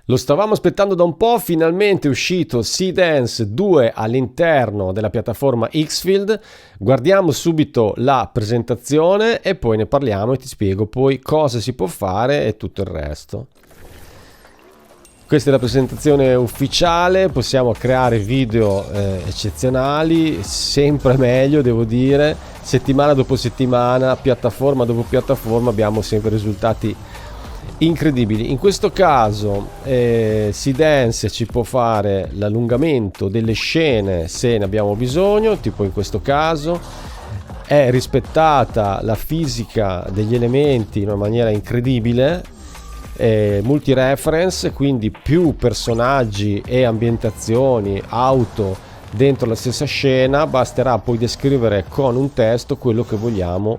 Lo stavamo aspettando da un po', finalmente è uscito SeeDance 2 all'interno della piattaforma Xfield. Guardiamo subito la presentazione e poi ne parliamo e ti spiego poi cosa si può fare e tutto il resto. Questa è la presentazione ufficiale, possiamo creare video eccezionali, sempre meglio devo dire, settimana dopo settimana, piattaforma dopo piattaforma abbiamo sempre risultati incredibili. In questo caso SeeDance ci può fare l'allungamento delle scene se ne abbiamo bisogno, tipo in questo caso. È rispettata la fisica degli elementi in una maniera incredibile, multi-reference, quindi più personaggi e ambientazioni, auto dentro la stessa scena, basterà poi descrivere con un testo quello che vogliamo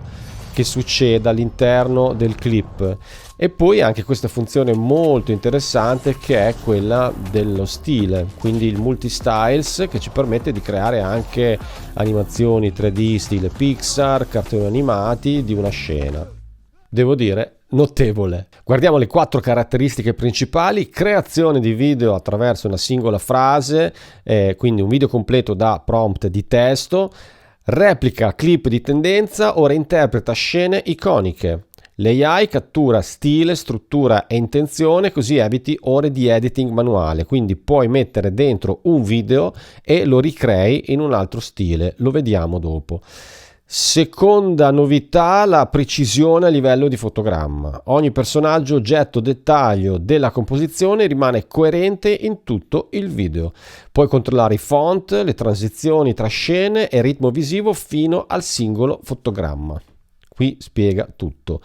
che succeda all'interno del clip. E poi anche questa funzione molto interessante che è quella dello stile, quindi il multi-styles, che ci permette di creare anche animazioni 3D stile Pixar, cartoni animati di una scena. Devo dire notevole. Guardiamo le 4 caratteristiche principali: creazione di video attraverso una singola frase, quindi un video completo da prompt di testo, replica clip di tendenza o reinterpreta scene iconiche. L'AI cattura stile, struttura e intenzione, così eviti ore di editing manuale, quindi puoi mettere dentro un video e lo ricrei in un altro stile, lo vediamo dopo. Seconda novità, la precisione a livello di fotogramma. Ogni personaggio, oggetto, dettaglio della composizione rimane coerente in tutto il video. Puoi controllare i font, le transizioni tra scene e ritmo visivo fino al singolo fotogramma. Qui spiega tutto.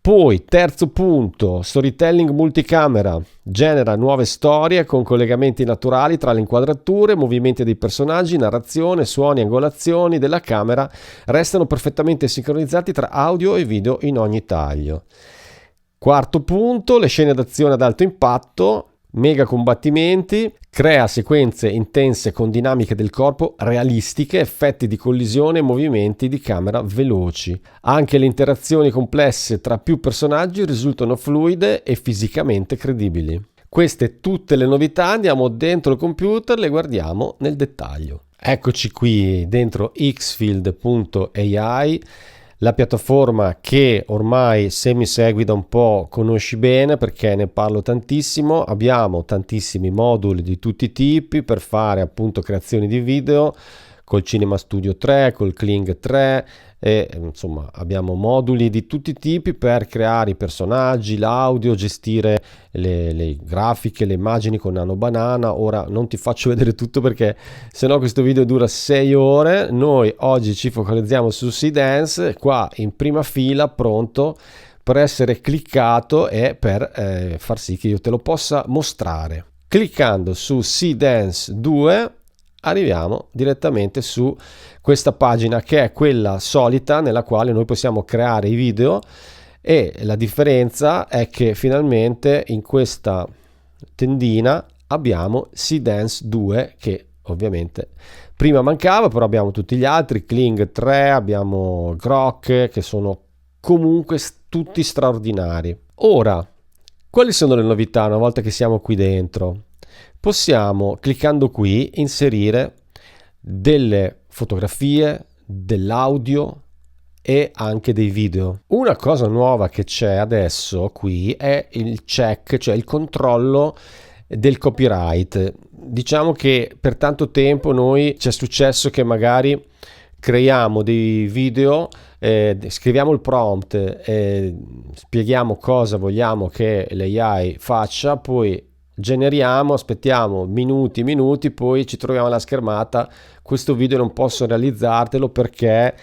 Poi, terzo punto, storytelling multicamera. Genera nuove storie con collegamenti naturali tra le inquadrature, movimenti dei personaggi, narrazione, suoni, angolazioni della camera restano perfettamente sincronizzati tra audio e video in ogni taglio. Quarto punto, le scene d'azione ad alto impatto. Mega combattimenti, crea sequenze intense con dinamiche del corpo realistiche, effetti di collisione e movimenti di camera veloci. Anche le interazioni complesse tra più personaggi risultano fluide e fisicamente credibili. Queste tutte le novità, andiamo dentro il computer, le guardiamo nel dettaglio. Eccoci qui dentro xfield.ai, la piattaforma che ormai, se mi segui da un po', conosci bene perché ne parlo tantissimo. Abbiamo tantissimi moduli di tutti i tipi per fare appunto creazioni di video col Cinema Studio 3, col Kling 3 e insomma abbiamo moduli di tutti i tipi per creare i personaggi, l'audio, gestire le grafiche, le immagini con Nano Banana. Ora non ti faccio vedere tutto perché sennò questo video dura 6 ore. Noi oggi ci focalizziamo su SeeDance, qua in prima fila, pronto per essere cliccato e per far sì che io te lo possa mostrare. Cliccando su SeeDance 2 arriviamo direttamente su questa pagina che è quella solita nella quale noi possiamo creare i video, e la differenza è che finalmente in questa tendina abbiamo SeeDance 2 che ovviamente prima mancava, però abbiamo tutti gli altri, Kling 3, abbiamo Grok, che sono comunque tutti straordinari. Ora, quali sono le novità una volta che siamo qui dentro? Possiamo, cliccando qui, inserire delle fotografie, dell'audio e anche dei video. Una cosa nuova che c'è adesso qui è il check, cioè il controllo del copyright. Diciamo che per tanto tempo noi ci è successo che magari creiamo dei video, scriviamo il prompt, spieghiamo cosa vogliamo che l'AI faccia, poi generiamo, aspettiamo minuti, poi ci troviamo alla schermata: questo video non posso realizzartelo perché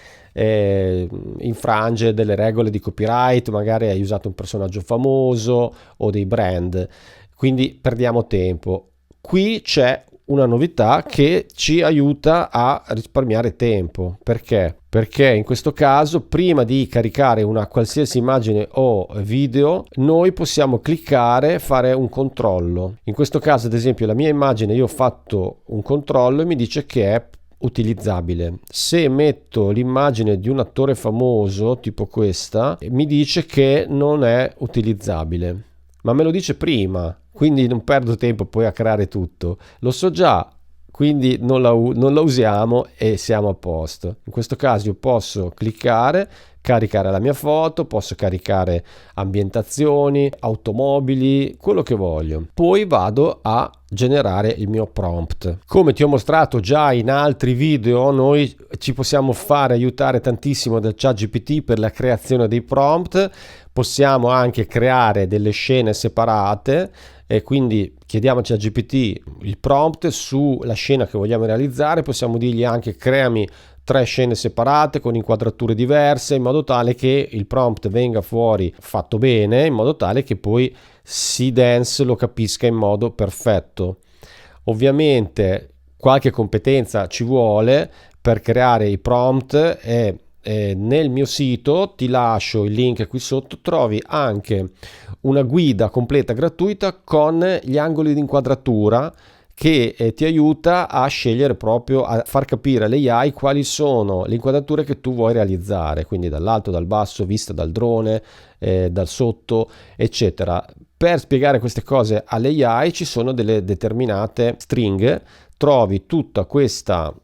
infrange delle regole di copyright, magari hai usato un personaggio famoso o dei brand, quindi perdiamo tempo. Qui c'è una novità che ci aiuta a risparmiare tempo. Perché? Perché in questo caso, prima di caricare una qualsiasi immagine o video, noi possiamo cliccare, fare un controllo. In questo caso, ad esempio, la mia immagine, io ho fatto un controllo e mi dice che è utilizzabile. Se metto l'immagine di un attore famoso, tipo questa, mi dice che non è utilizzabile. Ma me lo dice prima. quindi non perdo tempo poi a creare tutto, lo so già, quindi non la usiamo e siamo a posto. In questo caso io posso cliccare, caricare la mia foto, posso caricare ambientazioni, automobili, quello che voglio. Poi vado a generare il mio prompt. Come ti ho mostrato già in altri video, noi ci possiamo fare aiutare tantissimo dal ChatGPT per la creazione dei prompt. Possiamo anche creare delle scene separate e quindi chiediamoci a GPT il prompt sulla scena che vogliamo realizzare. Possiamo dirgli anche creami 3 scene separate con inquadrature diverse, in modo tale che il prompt venga fuori fatto bene, in modo tale che poi Seedance lo capisca in modo perfetto. Ovviamente qualche competenza ci vuole per creare i prompt e nel mio sito, ti lascio il link qui sotto, trovi anche una guida completa gratuita con gli angoli di inquadratura che ti aiuta a scegliere, proprio a far capire all'AI quali sono le inquadrature che tu vuoi realizzare, quindi dall'alto, dal basso, vista dal drone, dal sotto, eccetera. Per spiegare queste cose all'AI ci sono delle determinate stringhe, trovi tutta questa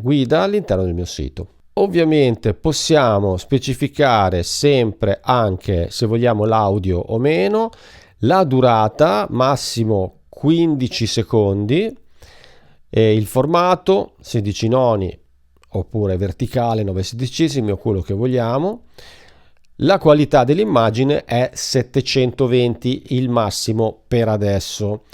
guida all'interno del mio sito. Ovviamente possiamo specificare sempre anche se vogliamo l'audio o meno, la durata massimo 15 secondi, e il formato 16 noni oppure verticale 9/16 o quello che vogliamo. La qualità dell'immagine è 720 il massimo per adesso.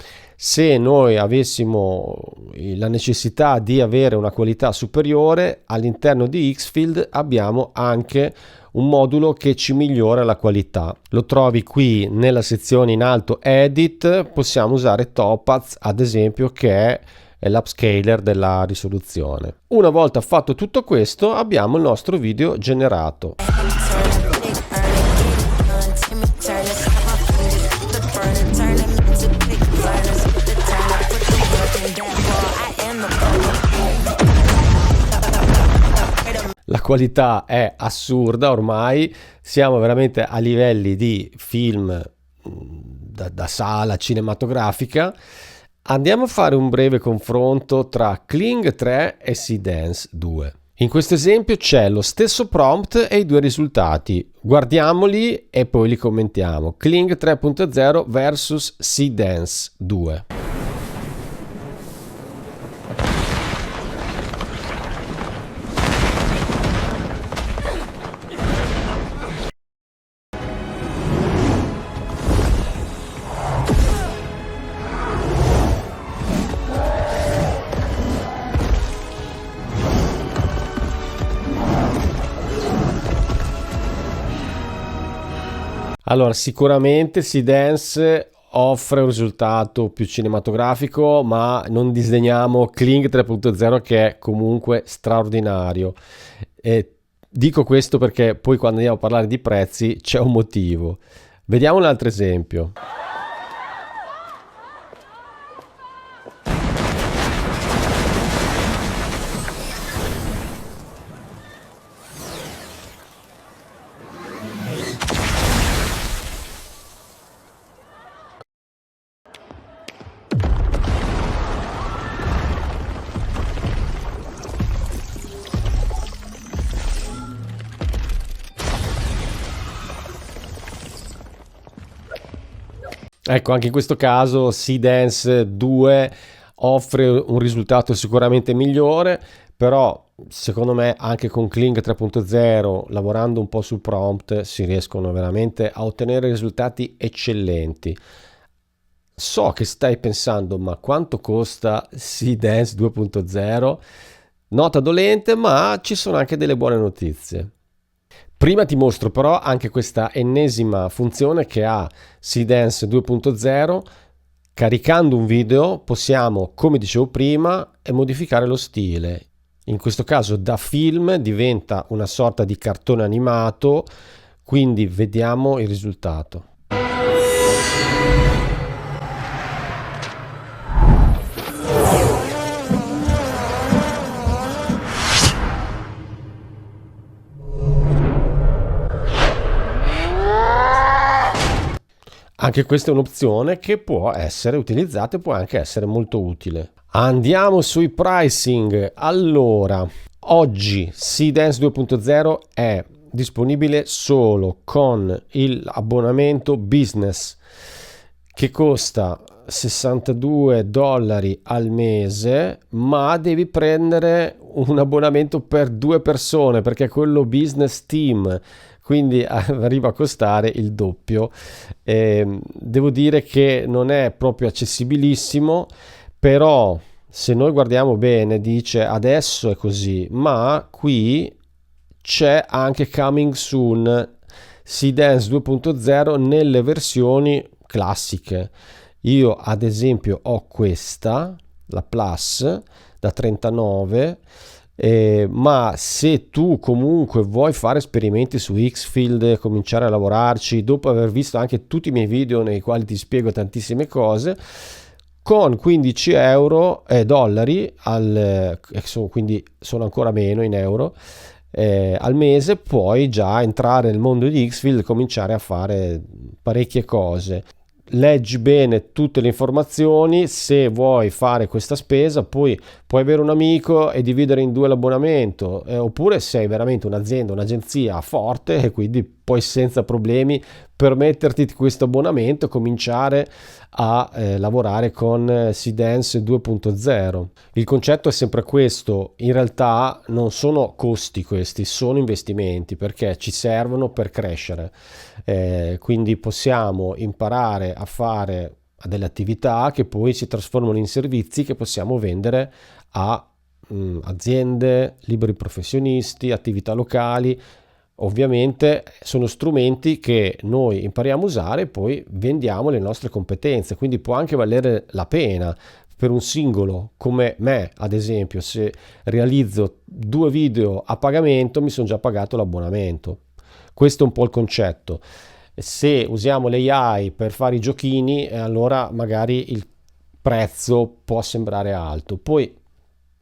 Se noi avessimo la necessità di avere una qualità superiore, all'interno di Xfield abbiamo anche un modulo che ci migliora la qualità. Lo trovi qui nella sezione in alto Edit. Possiamo usare Topaz ad esempio, che è l'upscaler della risoluzione. Una volta fatto tutto questo, abbiamo il nostro video generato. La qualità è assurda, ormai siamo veramente a livelli di film da sala cinematografica. Andiamo a fare un breve confronto tra Kling 3 e Seedance 2. In questo esempio c'è lo stesso prompt e i due risultati. Guardiamoli e poi li commentiamo. Kling 3.0 versus Seedance 2. Allora, sicuramente Seedance offre un risultato più cinematografico, ma non disdegniamo Kling 3.0 che è comunque straordinario. E dico questo perché poi quando andiamo a parlare di prezzi c'è un motivo. Vediamo un altro esempio. Ecco, anche in questo caso Seedance 2 offre un risultato sicuramente migliore, però secondo me anche con Kling 3.0, lavorando un po' sul prompt, si riescono veramente a ottenere risultati eccellenti. So che stai pensando, ma quanto costa Seedance 2.0? Nota dolente, ma ci sono anche delle buone notizie. Prima ti mostro però anche questa ennesima funzione che ha Seedance 2.0. Caricando un video possiamo, come dicevo prima, modificare lo stile. In questo caso da film diventa una sorta di cartone animato, quindi vediamo il risultato. Anche questa è un'opzione che può essere utilizzata e può anche essere molto utile. Andiamo sui pricing. Allora, oggi Seedance 2.0 è disponibile solo con l'abbonamento business che costa $62 al mese, ma devi prendere un abbonamento per 2 persone perché è quello business team, quindi arriva a costare il doppio. Devo dire che non è proprio accessibilissimo, però se noi guardiamo bene dice adesso è così, ma qui c'è anche coming soon Seedance 2.0 nelle versioni classiche. Io ad esempio ho questa, la Plus da 39, ma se tu comunque vuoi fare esperimenti su Xfield, cominciare a lavorarci dopo aver visto anche tutti i miei video nei quali ti spiego tantissime cose, con 15 dollari quindi sono ancora meno in euro, al mese puoi già entrare nel mondo di Xfield e cominciare a fare parecchie cose. Leggi bene tutte le informazioni, se vuoi fare questa spesa poi puoi avere un amico e dividere in due l'abbonamento, oppure sei veramente un'azienda, un'agenzia forte e quindi puoi senza problemi permetterti questo abbonamento e cominciare a lavorare con Seedance 2.0. Il concetto è sempre questo: in realtà non sono costi questi, sono investimenti perché ci servono per crescere, quindi possiamo imparare a fare delle attività che poi si trasformano in servizi che possiamo vendere a aziende, liberi professionisti, attività locali. Ovviamente sono strumenti che noi impariamo a usare e poi vendiamo le nostre competenze, quindi può anche valere la pena per un singolo come me, ad esempio, se realizzo 2 video a pagamento mi sono già pagato l'abbonamento. Questo è un po' il concetto. Se usiamo l'AI per fare i giochini, allora magari il prezzo può sembrare alto. Poi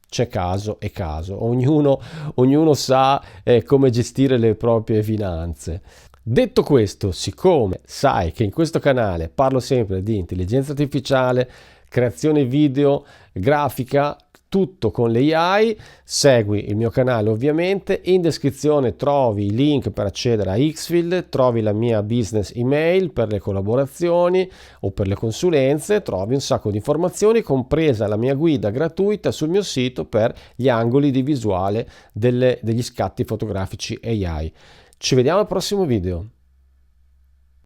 c'è caso e caso, ognuno sa come gestire le proprie finanze. Detto questo, siccome sai che in questo canale parlo sempre di intelligenza artificiale, creazione video, grafica, tutto con le AI, segui il mio canale ovviamente. In descrizione trovi i link per accedere a Xfield, trovi la mia business email per le collaborazioni o per le consulenze, trovi un sacco di informazioni, compresa la mia guida gratuita sul mio sito per gli angoli di visuale degli scatti fotografici AI. Ci vediamo al prossimo video.